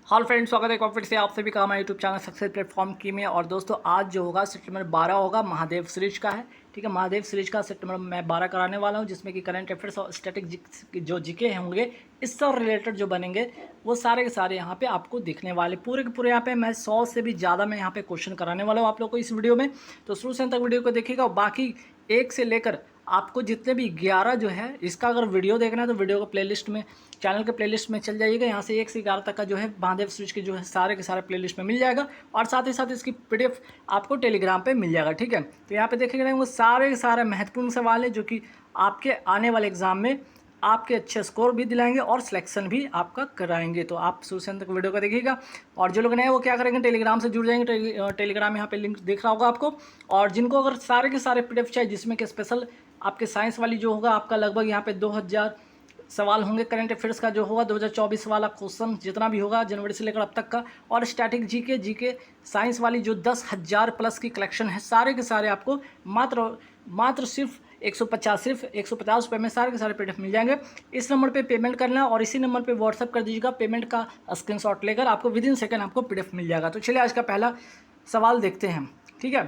Hello friends, स्वागत है एक बार फिर से आप सभी का हमारे यूट्यूब चैनल सक्सेस प्लेटफॉर्म की में। और दोस्तों आज जो होगा सेप्टेम्बर 12 होगा, महादेव सीरीज का है। ठीक है, महादेव सीरीज का सेप्टेम्बर मैं 12 कराने वाला हूं, जिसमें कि करंट अफेयर्स और स्टैटिक जो जीके होंगे इससे रिलेटेड जो बनेंगे वो सारे के सारे यहाँ पे आपको दिखने वाले पूरे के पूरे। यहाँ पे मैं 100 से भी ज़्यादा मैं यहाँ पे क्वेश्चन कराने वाला हूँ आप लोग को इस वीडियो में। तो शुरू से अंत तक वीडियो को देखिएगा। और बाकी एक से लेकर आपको जितने भी 11 जो है, इसका अगर वीडियो देखना है तो वीडियो को प्लेलिस्ट में, चैनल के प्लेलिस्ट में चल जाइएगा। यहाँ से 1 से 11 तक का जो है महादेव सीरीज के जो है सारे के सारे प्लेलिस्ट में मिल जाएगा। और साथ ही साथ इसकी पीडीएफ आपको टेलीग्राम पे मिल जाएगा। ठीक है, तो यहाँ पे देखेंगे वो सारे के सारे महत्वपूर्ण सवाल है जो कि आपके आने वाले एग्जाम में आपके अच्छे स्कोर भी दिलाएंगे और सिलेक्शन भी आपका कराएंगे। तो आप शुरू से अंत तक वीडियो को देखिएगा। और जो लोग नए वो क्या करेंगे, टेलीग्राम से जुड़ जाएंगे। टेलीग्राम यहाँ पे लिंक दिख रहा होगा आपको। और जिनको अगर सारे के सारे पीडीएफ चाहिए, जिसमें कि स्पेशल आपके साइंस वाली जो होगा आपका लगभग यहाँ पे 2000 सवाल होंगे, करंट अफेयर्स का जो होगा 2024 वाला क्वेश्चन जितना भी होगा जनवरी से लेकर अब तक का, और स्टैटिक जीके साइंस वाली जो 10,000 प्लस की कलेक्शन है, सारे के सारे आपको मात्र सिर्फ 150 रुपये में सारे के सारे पीडीएफ मिल जाएंगे। इस नंबर पे पेमेंट करना और इसी नंबर पे व्हाट्सअप कर दीजिएगा। पेमेंट का स्क्रीनशॉट लेकर आपको विदिन सेकंड आपको पीडीएफ मिल जाएगा। तो चलिए आज का पहला सवाल देखते हैं। ठीक है,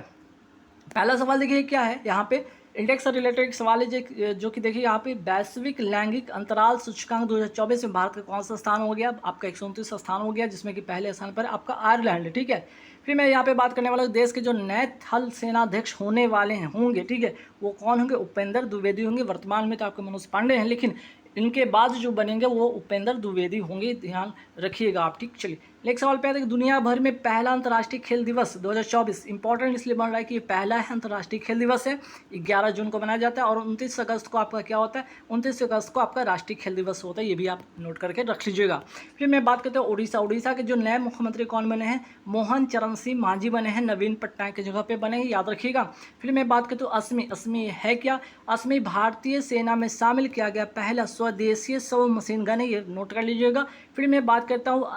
पहला सवाल देखिए क्या है। यहाँ पे इंडेक्स से रिलेटेड एक सवाल है जो कि देखिए यहाँ पे वैश्विक लैंगिक अंतराल सूचकांक 2024 में भारत का कौन सा स्थान हो गया? आपका 129 स्थान हो गया, जिसमें कि पहले स्थान पर आपका आयरलैंड है। ठीक है, फिर मैं यहाँ पे बात करने वाला देश के जो नए थल सेनाध्यक्ष होने वाले हैं होंगे, ठीक है, वो कौन होंगे? उपेंद्र द्विवेदी होंगे। वर्तमान में तो आपके मनोज पांडे हैं, लेकिन इनके बाद जो बनेंगे वो उपेंद्र द्विवेदी होंगे, ध्यान रखिएगा आप। ठीक, चलिए नेक्स्ट सवाल पे आते हैं। दुनिया भर में पहला अंतर्राष्ट्रीय खेल दिवस 2024 इंपॉर्टेंट इसलिए बन रहा है कि ये पहला है अंतर्राष्ट्रीय खेल दिवस है। 11 जून को मनाया जाता है और 29 अगस्त को आपका क्या होता है? 29 अगस्त को आपका राष्ट्रीय खेल दिवस होता है। ये भी आप नोट करके रख लीजिएगा। फिर मैं बात करते हैं उड़ीसा के जो नए मुख्यमंत्री कौन बने हैं? मोहन चरण सिंह मांझी बने हैं, नवीन पटनायक की जगह पे बने हैं, याद रखिएगा। फिर मैं बात करता हूँ अस्मी है क्या? अस्मी भारतीय सेना में शामिल किया गया पहला स्वदेशी सब मशीन गन है, ये नोट कर लीजिएगा। फिर मैं बात करता हूँ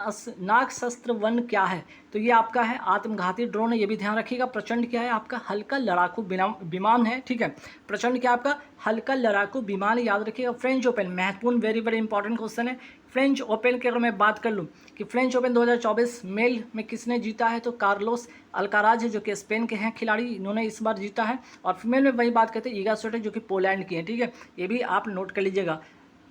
नाग शस्त्र वन क्या है? तो ये आपका है आत्मघाती ड्रोन है, ये भी ध्यान रखिएगा। प्रचंड क्या है? आपका हल्का लड़ाकू विमान है। ठीक है, प्रचंड क्या आपका? हल्का लड़ाकू विमान, याद रखिएगा। फ्रेंच ओपन महत्वपूर्ण, वेरी वेरी इंपॉर्टेंट क्वेश्चन है। फ्रेंच ओपन की अगर मैं बात कर लूँ कि फ्रेंच ओपन 2024 मेल में किसने जीता है? तो कार्लोस अल्काराज है जो कि स्पेन के हैं खिलाड़ी, इन्होंने इस बार जीता है। और फीमेल में वही बात करते हैं ईगा स्विटेक जो कि पोलैंड की है। ठीक है, ये भी आप नोट कर लीजिएगा।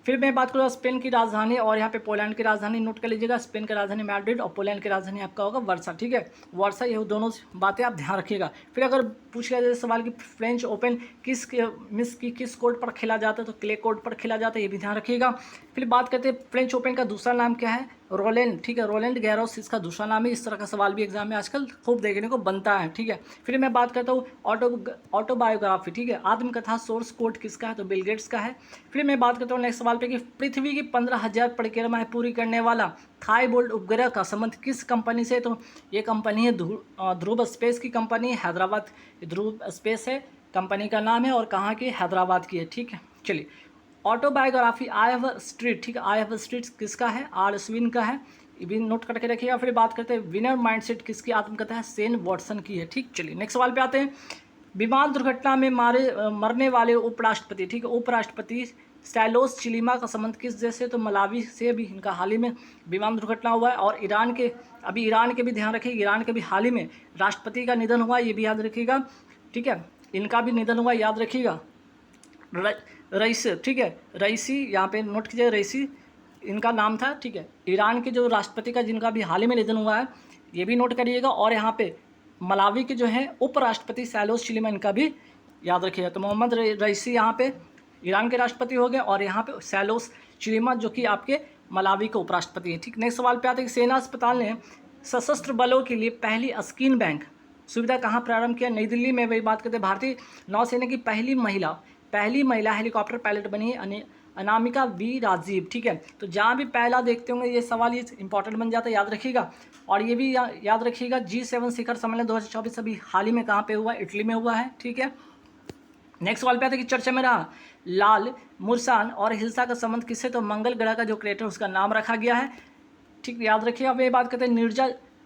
फिर मैं बात करूँगा स्पेन की राजधानी और यहाँ पे पोलैंड की राजधानी नोट कर लीजिएगा। स्पेन की राजधानी मैड्रिड और पोलैंड की राजधानी आपका होगा वर्सा। ठीक है, वर्सा, ये दोनों बातें आप ध्यान रखिएगा। फिर अगर पूछ लिया जाए सवाल कि फ्रेंच ओपन किस कोर्ट पर खेला जाता है? तो क्ले कोर्ट पर खेला जाता है, ये भी ध्यान रखिएगा। फिर बात करते हैं फ्रेंच ओपन का दूसरा नाम क्या है? रोलैंड। ठीक है, रोलैंड गैरोस इसका दूसरा नाम है। इस तरह का सवाल भी एग्जाम में आजकल खूब देखने को बनता है। ठीक है, फिर मैं बात करता हूँ ऑटोबायोग्राफी। ठीक है, आत्मकथा सोर्स कोड किसका है? तो बिल गेट्स का है। फिर मैं बात करता हूँ नेक्स्ट सवाल पे कि पृथ्वी की 15,000 परिक्रमाएं पूरी करने वाला थाईबोल्ट उपग्रह का संबंध किस कंपनी से? तो ये कंपनी है ध्रुव स्पेस की कंपनी है, हैदराबाद ध्रुव स्पेस है कंपनी का नाम है, और कहाँ की? हैदराबाद की है। ठीक है, चलिए autobiography I have a street. ठीक है, आई हैव अ स्ट्रीट किसका है? आर स्विन का है, ये भी नोट करके रखिएगा। फिर बात करते हैं विनर माइंडसेट किसकी आत्मकथा है? सेन वॉटसन की है। ठीक, चलिए नेक्स्ट सवाल पे आते हैं। विमान दुर्घटना में मरने वाले उपराष्ट्रपति, ठीक है, उपराष्ट्रपति स्टाइलोस चिलीमा का संबंध किस देश से? तो मलावी से भी इनका हाल ही में विमान दुर्घटना हुआ है। और ईरान के भी ध्यान रखिए, ईरान के भी हाल ही में राष्ट्रपति का निधन हुआ, ये भी याद रखिएगा। ठीक है, इनका भी निधन हुआ, याद रखिएगा। रईसी, ठीक है, रईसी यहाँ पे नोट कीजिए, रईसी इनका नाम था। ठीक है, ईरान के जो राष्ट्रपति का जिनका भी हाल ही में निधन हुआ है, ये भी नोट करिएगा। और यहाँ पे मलावी के जो है उपराष्ट्रपति सैलोस चिलीमा, इनका भी याद रखिएगा। तो मोहम्मद रईसी यहाँ पे ईरान के राष्ट्रपति हो गए और यहाँ पे सैलोस चिलीमा जो कि आपके मलावी के उपराष्ट्रपति हैं। ठीक, नेक्स्ट सवाल पे आते हैं कि सेना अस्पताल ने सशस्त्र बलों के लिए पहली स्किन बैंक सुविधा कहाँ प्रारंभ किया? नई दिल्ली में। वही बात करते हैं भारतीय नौसेना की पहली महिला हेलीकॉप्टर पायलट बनी है अनामिका वी राजीव। ठीक है, तो जहाँ भी पहला देखते होंगे ये सवाल, ये इंपॉर्टेंट बन जाता है, याद रखिएगा। और ये भी याद रखिएगा G7 शिखर सम्मेलन 2024 अभी हाल ही में कहाँ पे हुआ? इटली में हुआ है। ठीक है, नेक्स्ट सवाल पे आते हैं कि चर्चा में रहा लाल मुरसान और हिल्सा का संबंध किससे? तो मंगल ग्रह का जो क्रेटर उसका नाम रखा गया है। ठीक, याद रखिए। अब ये बात करते हैं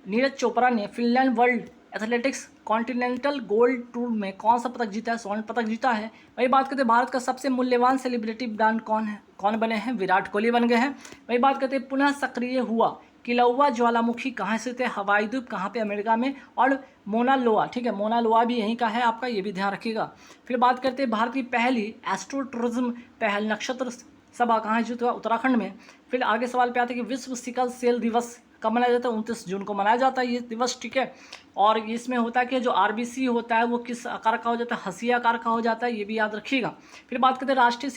नीरज चोपड़ा ने Finland world athletics continental gold tour में कौन सा पदक जीता है? स्वर्ण पदक जीता है। वही बात करते हैं भारत का सबसे मूल्यवान सेलिब्रिटी ब्रांड कौन बने हैं? विराट कोहली बन गए हैं। वही बात करते हैं पुनः सक्रिय हुआ किलौआ ज्वालामुखी कहाँ स्थित है? हवाई द्वीप कहाँ पे? अमेरिका में। और मोना लोआ, ठीक है, मोना लोआ भी यहीं का है आपका, ये भी ध्यान रखिएगा। फिर बात करते हैं भारत की पहली एस्ट्रो टूरिज्म पहल नक्षत्र सभा कहाँ आयोजित हुआ? उत्तराखंड में। फिर आगे सवाल पे आते हैं कि विश्व सिकल सेल दिवस कब मनाया जाता है? 29 जून को मनाया जाता है ये दिवस, ठीक है। और इसमें होता है कि जो आरबीसी होता है वो किस आकार का हो जाता है? हंसी आकार का हो जाता है, ये भी याद रखिएगा। फिर बात करते हैं राष्ट्रीय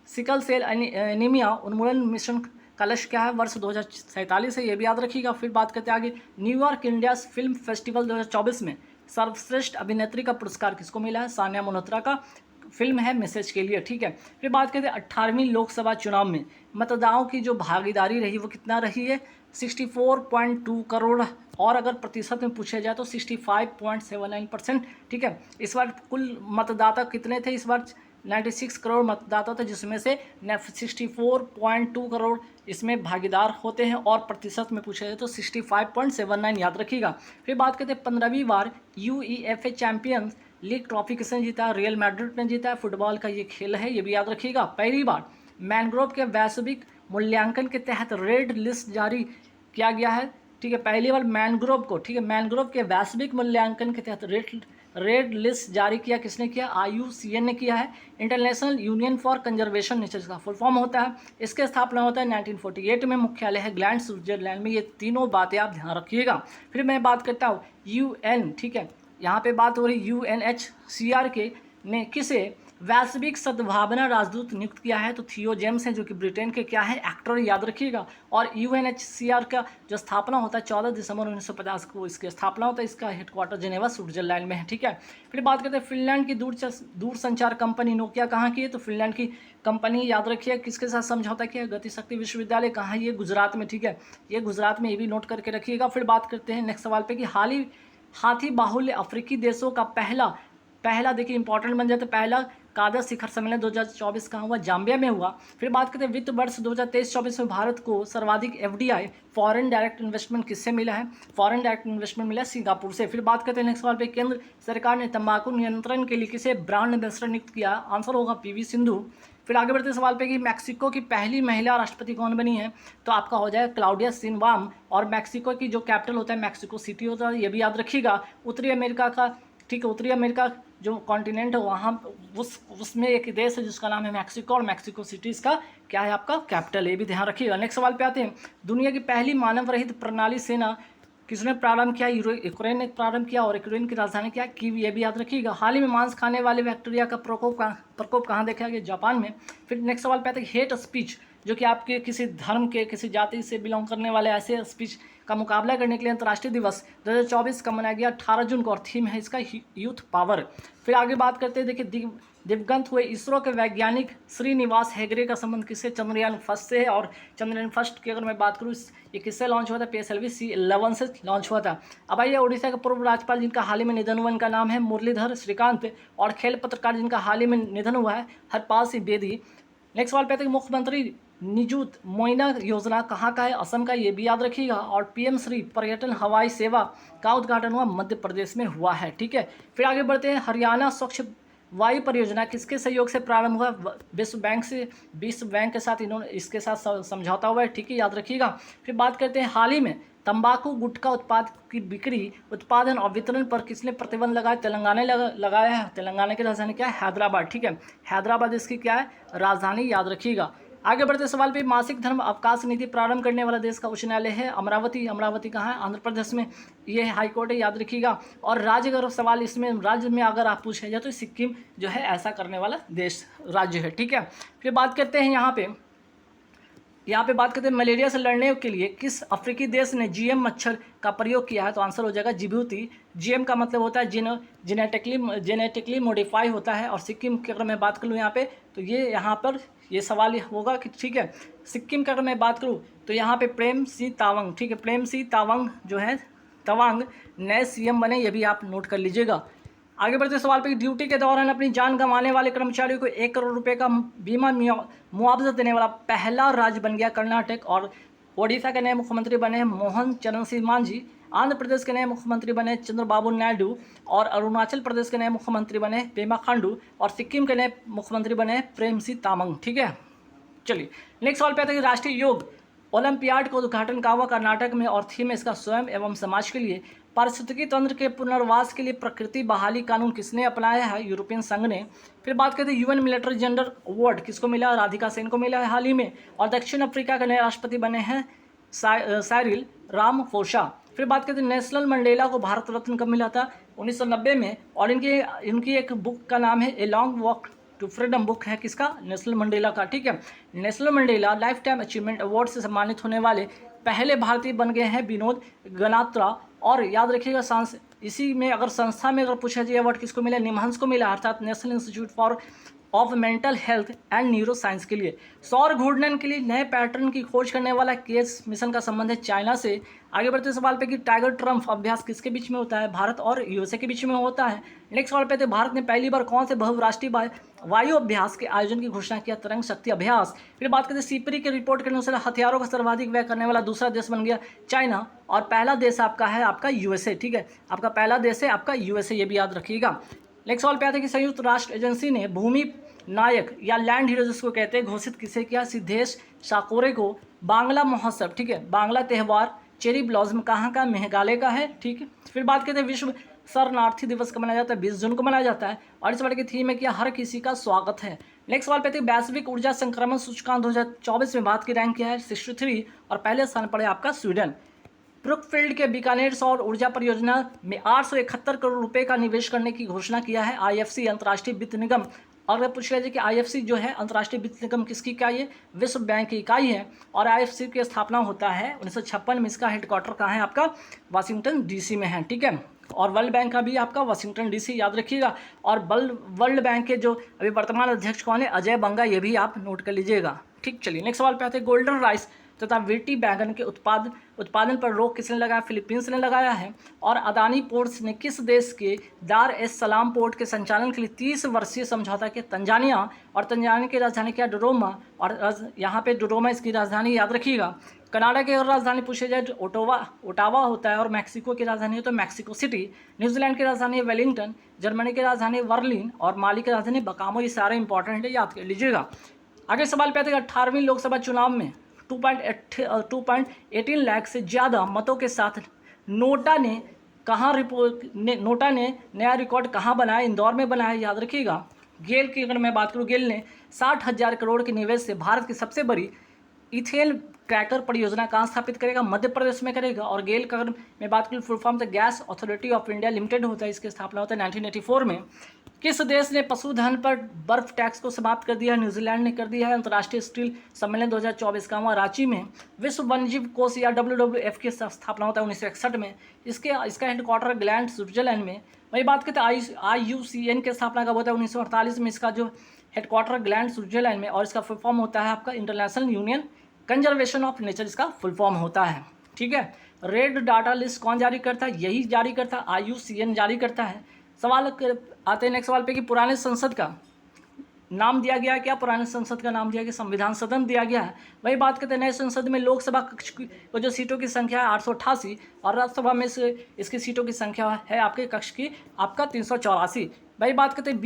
सिकल सेल एनीमिया उन्मूलन मिशन का लक्ष्य क्या है? वर्ष 2047 है, ये भी याद रखिएगा। फिर बात करते हैं आगे, न्यूयॉर्क इंडिया फिल्म फेस्टिवल 2024 में सर्वश्रेष्ठ अभिनेत्री का पुरस्कार किसको मिला है? सानिया मल्होत्रा का फिल्म है मैसेज के लिए, ठीक है। फिर बात करते हैं 18वीं लोकसभा चुनाव में मतदाताओं की जो भागीदारी रही वो कितना रही है? 64.2 करोड़, और अगर प्रतिशत में पूछा जाए तो 65.79%, ठीक है। इस बार कुल मतदाता कितने थे? इस बार 96 करोड़ मतदाता थे, जिसमें से 64.2 करोड़ इसमें भागीदार होते हैं, और प्रतिशत में पूछा जाए तो 65.79, याद रखिएगा। फिर बात करते हैं 15वीं बार UEFA चैंपियंस लीग ट्रॉफी किसने जीता? रियल मैड्रिड ने जीता है। फुटबॉल का ये खेल है, ये भी याद रखिएगा। पहली बार मैनग्रोव के वैश्विक मूल्यांकन के तहत रेड लिस्ट जारी किया गया है, ठीक है। पहली बार मैनग्रोव को, ठीक है, मैनग्रोव के वैश्विक मूल्यांकन के तहत रेड लिस्ट जारी किया किसने किया? IUCN ने किया है। International union for conservation nature का फुल फॉर्म होता है। इसके स्थापना होता है 1948 में, मुख्यालय है ग्लैंड स्विट्जरलैंड में। ये तीनों बातें आप ध्यान रखिएगा। फिर मैं बात करता हूँ UN, ठीक है, यहाँ पे बात हो रही UNHCR के ने किसे वैश्विक सद्भावना राजदूत नियुक्त किया है? तो थियो जेम्स हैं, जो कि ब्रिटेन के क्या है? एक्टर, याद रखिएगा। और UNHCR का जो स्थापना होता है 14 दिसंबर 1950 को इसकी स्थापना होता है। इसका हेडक्वार्टर जेनेवा स्विट्जरलैंड में है, ठीक है। फिर बात करते हैं फिनलैंड की दूरसंचार कंपनी नोकिया कहाँ की है? तो फिनलैंड की कंपनी, याद रखिए। किसके साथ समझौता किया? गतिशक्ति विश्वविद्यालय कहाँ? ये गुजरात में, ठीक है, ये गुजरात में, ये भी नोट करके रखिएगा। फिर बात करते हैं नेक्स्ट सवाल पे कि हाथी बाहुल्य अफ्रीकी देशों का पहला देखिए इंपॉर्टेंट बन जाता है, पहला कायदा शिखर सम्मेलन 2024 कहाँ हुआ? जाम्बिया में हुआ। फिर बात करते हैं वित्त वर्ष 2023-24 में भारत को सर्वाधिक FDI फॉरेन डायरेक्ट इन्वेस्टमेंट किससे मिला है? फॉरेन डायरेक्ट इन्वेस्टमेंट मिला सिंगापुर से। फिर बात करते हैं नेक्स्ट सवाल पे, केंद्र सरकार ने तंबाकू नियंत्रण के लिए किसे ब्रांड एम्बेसडर नियुक्त किया? आंसर होगा PV सिंधु। फिर आगे बढ़ते सवाल पे कि मैक्सिको की पहली महिला राष्ट्रपति कौन बनी है? तो आपका हो जाएगा क्लाउडिया शिनबाम। और मैक्सिको की जो कैपिटल होता है मैक्सिको सिटी होता है, ये भी याद रखिएगा। उत्तरी अमेरिका का, ठीक है, उत्तरी अमेरिका जो कॉन्टिनेंट है वहाँ उसमें एक देश है जिसका नाम है मैक्सिको, और मैक्सिको सिटी इसका क्या है? आपका कैपिटल, ये भी ध्यान रखिएगा। नेक्स्ट सवाल पे आते हैं, दुनिया की पहली मानव रहित प्रणाली सेना किसने प्रारंभ किया? यूक्रेन ने प्रारंभ किया, और यूक्रेन की राजधानी क्या है? कीव, ये भी याद रखिएगा। हाल ही में मांस खाने वाले बैक्टीरिया का प्रकोप कहाँ देखा गया? जापान में। फिर नेक्स्ट सवाल पे आते हैं हेट स्पीच, जो कि आपके किसी धर्म के, किसी जाति से बिलोंग करने वाले ऐसे स्पीच का मुकाबला करने के लिए अंतर्राष्ट्रीय दिवस 2024 का मनाया गया 18 जून को, और थीम है इसका यूथ पावर। फिर आगे बात करते हैं, देखिए दिवंगत हुए इसरो के वैज्ञानिक श्रीनिवास हेगड़े का संबंध किससे? चंद्रयान फर्स्ट से है। और चंद्रयान फर्स्ट की अगर मैं बात करूँ, ये किससे लॉन्च हुआ था? PSLV C11 से लॉन्च हुआ था। अब आइए उड़ीसा के पूर्व राज्यपाल जिनका हाल ही में निधन हुआ, इनका नाम है मुरलीधर श्रीकांत। और खेल पत्रकार जिनका हाल ही में निधन हुआ है, हरपाल सिंह बेदी। नेक्स्ट सवाल पे आते हैं मुख्यमंत्री निजुत मोइना योजना कहाँ का है? असम का, ये भी याद रखिएगा। और PM श्री पर्यटन हवाई सेवा का उद्घाटन हुआ मध्य प्रदेश में हुआ है, ठीक है। फिर आगे बढ़ते हैं, हरियाणा स्वच्छ वायु परियोजना किसके सहयोग से प्रारंभ हुआ? विश्व बैंक के साथ इन्होंने इसके साथ समझौता हुआ है, ठीक है, याद रखिएगा। फिर बात करते हैं हाल ही में तंबाकू गुटखा उत्पाद की बिक्री, उत्पादन और वितरण पर किसने प्रतिबंध लगाया? तेलंगाना ने लगाया है। तेलंगाना की राजधानी क्या है? हैदराबाद, ठीक है, हैदराबाद इसकी क्या है? राजधानी, याद रखिएगा। आगे बढ़ते सवाल पे, मासिक धर्म अवकाश नीति प्रारंभ करने वाला देश का उच्च न्यायालय है अमरावती कहाँ है? आंध्र प्रदेश में, ये हाईकोर्ट है, याद रखिएगा। और राज्य अगर सवाल इसमें राज्य में अगर आप पूछे जाए तो सिक्किम जो है ऐसा करने वाला देश राज्य है, ठीक है। फिर बात करते हैं यहाँ पे बात करते हैं मलेरिया से लड़ने के लिए किस अफ्रीकी देश ने GM मच्छर का प्रयोग किया है? तो आंसर हो जाएगा जिबूती। GM का मतलब होता है जेनेटिकली मॉडिफाई होता है। और सिक्किम की अगर मैं बात करूँ यहाँ पे, तो ये यहाँ पर ये सवाल होगा कि, ठीक है, सिक्किम की अगर मैं बात करूँ तो यहाँ पे प्रेम सिंह तावंग, ठीक है, प्रेम सिंह तावंग जो है तवांग नए CM बने, ये भी आप नोट कर लीजिएगा। आगे बढ़ते सवाल पे, ड्यूटी के दौरान अपनी जान गंवाने वाले कर्मचारियों को 1 करोड़ रुपए का बीमा मुआवजा देने वाला पहला राज्य बन गया कर्नाटक। और ओडिशा के नए मुख्यमंत्री बने मोहन चरण सिंह मांझी। आंध्र प्रदेश के नए मुख्यमंत्री बने चंद्रबाबू नायडू। और अरुणाचल प्रदेश के नए मुख्यमंत्री बने पेमा खांडू। और सिक्किम के नए मुख्यमंत्री बने प्रेम सिंह तामंग, ठीक है। चलिए नेक्स्ट सवाल पे आते हैं, राष्ट्रीय योग ओलंपियाड का उद्घाटन कहाँ हुआ? कर्नाटक में, और थीम इसका स्वयं एवं समाज के लिए। पारिस्थितिकी तंत्र के पुनर्वास के लिए प्रकृति बहाली कानून किसने अपनाया है? यूरोपियन संघ ने। फिर बात करते हैं यूएन मिलिट्री जेंडर अवार्ड किसको मिला? राधिका सेन को मिला है हाल ही में। और दक्षिण अफ्रीका के नए राष्ट्रपति बने हैं साइरिल रामाफोसा। फिर बात करते हैं नेल्सन मंडेला को भारत रत्न कब मिला था? 1990 में। और इनकी एक बुक का नाम है a long walk to freedom, book है किसका? नेल्सन मंडेला का। ठीक है, Nelson Mandela lifetime achievement award से सम्मानित होने वाले पहले भारतीय बन गए हैं विनोद गनात्रा। और याद रखिएगा इसी में अगर संस्था में अगर पूछा जाए अवार्ड किसको मिला? निमहंस को मिला, अर्थात national institute for of mental health and neuro science के लिए। सौर घूर्णन के लिए नए पैटर्न की खोज करने वाला केस मिशन का संबंध है चाइना से। आगे बढ़ते सवाल पे कि टाइगर ट्रम्प अभ्यास किसके बीच में होता है? भारत और यूएसए के बीच में होता है। नेक्स्ट सवाल पे थे भारत ने पहली बार कौन से बहुराष्ट्रीय वायु अभ्यास के आयोजन की घोषणा किया? तरंग शक्ति अभ्यास। फिर बात करते हैं सीपरी की रिपोर्ट के अनुसार हथियारों का सर्वाधिक व्यय करने वाला दूसरा देश बन गया चाइना, और पहला देश आपका है आपका यूएसए। ठीक है, आपका पहला देश है आपका यूएसए, ये भी याद रखिएगा। नेक्स्ट सवाल पे आते हैं कि संयुक्त राष्ट्र एजेंसी ने भूमि नायक या लैंड हीरो जिसको कहते हैं घोषित किसे किया? सिद्धेश साकोरे को। बांग्ला महोत्सव, ठीक है, बांग्ला त्यौहार चेरी ब्लॉसम कहाँ का? मेघालय का है। ठीक है, फिर बात करते हैं विश्व शरणार्थी दिवस कब मनाया जाता है? 20 जून को मनाया जाता है। और इस बार की थीम है कि हर किसी का स्वागत है। नेक्स्ट सवाल पे थे वैश्विक ऊर्जा संक्रमण सूचकांक 2024 में भारत की रैंक क्या है? 63, और पहले स्थान पर है आपका स्वीडन। ब्रुकफील्ड के बीकानेर सौर ऊर्जा परियोजना में 871 करोड़ रुपए का निवेश करने की घोषणा किया है आईएफसी, अंतर्राष्ट्रीय वित्त निगम। अगर पूछ लिया जाए कि आईएफसी जो है अंतर्राष्ट्रीय वित्त निगम किसकी इकाई है? विश्व बैंक की इकाई है। और आईएफसी की स्थापना होता है 1956 में। इसका हेडक्वार्टर कहाँ है आपका? वाशिंगटन डीसी में है। ठीक है, और वर्ल्ड बैंक का भी आपका वाशिंगटन डीसी, याद रखिएगा। और वर्ल्ड बैंक के जो अभी वर्तमान अध्यक्ष कौन है? अजय बंगा, ये भी आप नोट कर लीजिएगा। ठीक, चलिए नेक्स्ट सवाल पे आते हैं गोल्डन राइस तथा वीटी बैगन के उत्पादन पर रोक किसने लगाया? फिलीपींस ने लगाया है। और अदानी पोर्ट्स ने किस देश के दार एस सलाम पोर्ट के संचालन के लिए 30 वर्षीय समझौता किया? तंजानिया। और तंजानिया की राजधानी क्या? डोडोमा। और यहाँ पे डोडोमा इसकी राजधानी, याद रखिएगा। कनाडा की अगर राजधानी पूछी जाए तो ओटावा होता है। और मैक्सिको की राजधानी है तो मैक्सिको सिटी। न्यूजीलैंड की राजधानी है वेलिंगटन। जर्मनी की राजधानी है बर्लिन। और माली की राजधानी बकामो। ये सारे इंपॉर्टेंट है, याद कर लीजिएगा। आगे सवाल पे आते हैं 18वीं लोकसभा चुनाव में 2.18 लाख से ज़्यादा मतों के साथ नोटा ने नया रिकॉर्ड कहाँ बनाया? इंदौर में बनाया, याद रखिएगा। गेल की अगर मैं बात करूँ, गेल ने 60,000 करोड़ के निवेश से भारत की सबसे बड़ी इथेन क्रैकर परियोजना कहाँ स्थापित करेगा? मध्य प्रदेश में करेगा। और गेल का अगर मैं बात करूँ फुल फॉर्म तो gas authority of India limited होता है। इसकी स्थापना होता है 1984 में। किस देश ने पशुधन पर बर्फ टैक्स को समाप्त कर दिया? न्यूजीलैंड ने कर दिया है। अंतर्राष्ट्रीय स्टील सम्मेलन 2024 का हुआ रांची में। विश्व वन्यजीव कोष या WWF की स्थापना होता है 1961 में। इसका हेडक्वार्टर ग्लैंड स्विट्जरलैंड में। वही बात करते हैं IUCN की स्थापना कब होता है? 1948 में। इसका जो हेडक्वार्टर ग्लैंड स्विट्जरलैंड में। और इसका फुल फॉर्म होता है आपका international union conservation of nature, इसका फुल फॉर्म होता है। ठीक है, रेड डाटा लिस्ट कौन जारी करता है? यही जारी करता है, IUCN जारी करता है। सवाल आते हैं नेक्स्ट सवाल पे कि पुराने संसद का नाम दिया गया क्या? पुराने संसद का नाम दिया गया संविधान सदन दिया गया है। वही बात करते हैं नए संसद में लोकसभा कक्ष की जो सीटों की संख्या है 888, और राज्यसभा में इसकी सीटों की संख्या है आपके कक्ष की आपका 384। वही बात करते हैं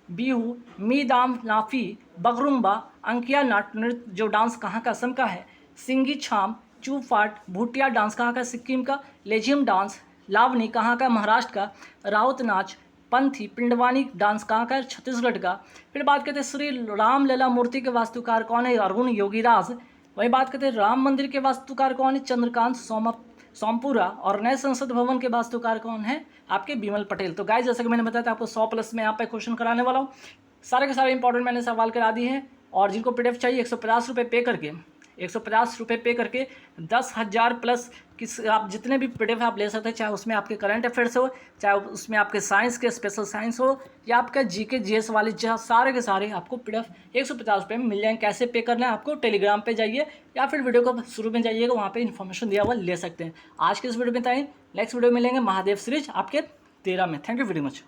बिहू मी दाम नाफी बगरुम्बा अंकिया नाट नृत्य जो डांस कहाँ का? असम का है। सिंगी छाम चूफाट भूटिया डांस कहाँ का? सिक्किम का। लेजियम डांस लावनी कहाँ का? महाराष्ट्र का। राउत नाच पंथी पिंडवानी डांस कहाँ का? छत्तीसगढ़ का। फिर बात करते हैं श्री राम लला मूर्ति के वास्तुकार कौन है? अरुण योगीराज। वही बात करते हैं राम मंदिर के वास्तुकार कौन है? चंद्रकांत सोमपुरा। और नए संसद भवन के वास्तुकार कौन है? आपके बिमल पटेल। तो गाइस जैसा कि मैंने बताया था आपको 100+ में यहाँ पे क्वेश्चन कराने वाला हूँ। सारे के सारे इंपॉर्टेंट मैंने सवाल करा दिए हैं। और जिनको PDF चाहिए 150 रुपये पे करके 10,000+ आप जितने भी PDF आप ले सकते हैं, चाहे उसमें आपके करंट अफेयर्स हो, चाहे उसमें आपके साइंस के स्पेशल साइंस हो, या आपका GK GS वाले सारे के सारे आपको PDF 150 रुपये में मिल जाएंगे। कैसे पे करना है आपको? टेलीग्राम पे जाइए या फिर वीडियो को शुरू में जाइएगा, वहाँ पे इन्फॉर्मेशन दिया हुआ ले सकते हैं। आज के इस वीडियो में बताइए, नेक्स्ट वीडियो में मिलेंगे महादेव सीरीज आपके 13 में। Thank you very much.